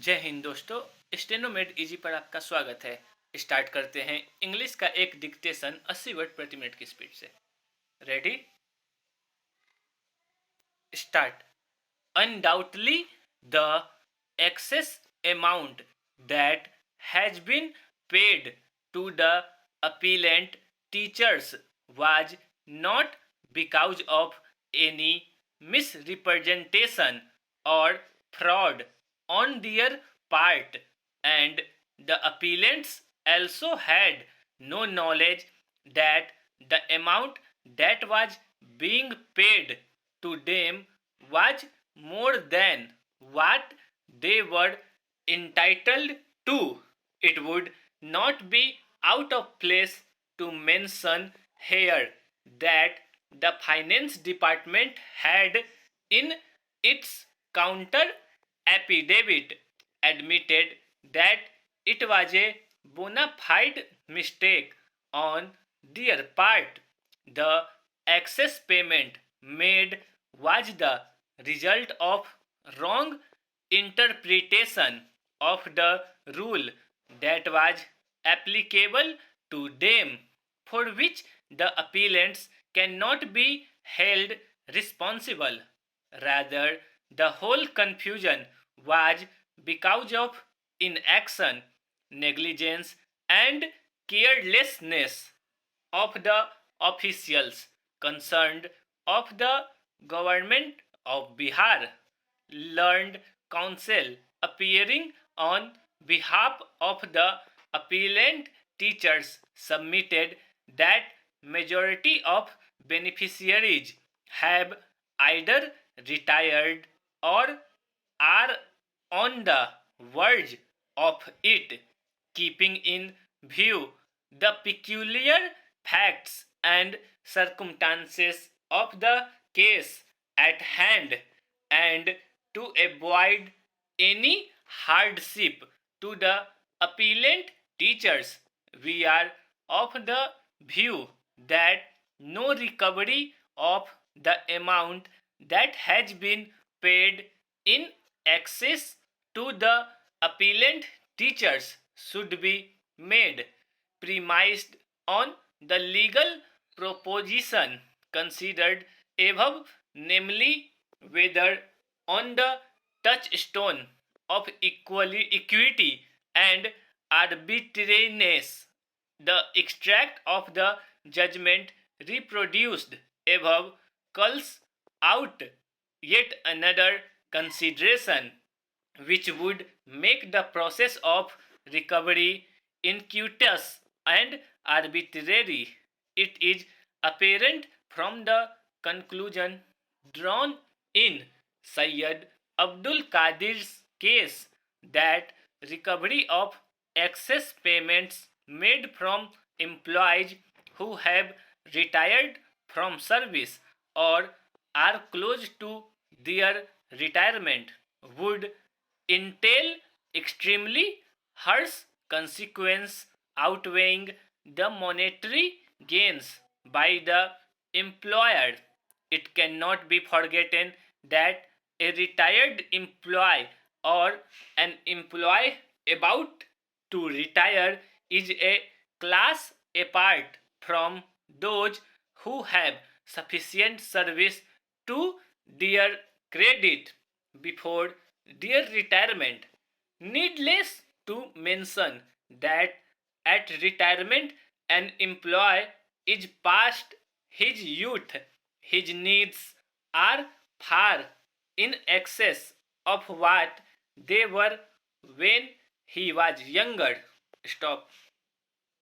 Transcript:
जय हिंद दोस्तों, स्टेनोमेड इजी पर आपका स्वागत है। स्टार्ट करते हैं इंग्लिश का एक डिक्टेशन 80 वर्ड प्रति मिनट की स्पीड से। Ready, start. Undoubtedly the excess amount that has been paid to the appellant teachers was not because of any misrepresentation or fraud on their part, and the appellants also had no knowledge that the amount that was being paid to them was more than what they were entitled to. It would not be out of place to mention here that the finance department had, in its counter affidavit, admitted that it was a bona fide mistake on their part. The excess payment made was the result of wrong interpretation of the rule that was applicable to them, for which the appellants cannot be held responsible. Rather, the whole confusion was because of inaction, negligence, and carelessness of the officials concerned of the government of Bihar. Learned counsel appearing on behalf of the appellant teachers submitted that majority of beneficiaries have either retired or are on the verge of it, keeping in view the peculiar facts and circumstances of the case at hand, and to avoid any hardship to the appellant teachers, we are of the view that no recovery of the amount that has been paid in excess to the appellant teachers should be made, premised on the legal proposition considered above, namely whether on the touchstone of equity and arbitrariness, the extract of the judgment reproduced above calls out yet another consideration which would make the process of recovery iniquitous and arbitrary. It is apparent from the conclusion drawn in Sayyid Abdul Qadir's case that recovery of excess payments made from employees who have retired from service or are close to their retirement would entail extremely harsh consequences outweighing the monetary gains by the employer. It cannot be forgotten that a retired employee or an employee about to retire is a class apart from those who have sufficient service to their credit before their retirement. Needless to mention that at retirement an employee is past his youth. His needs are far in excess of what they were when he was younger. Stop.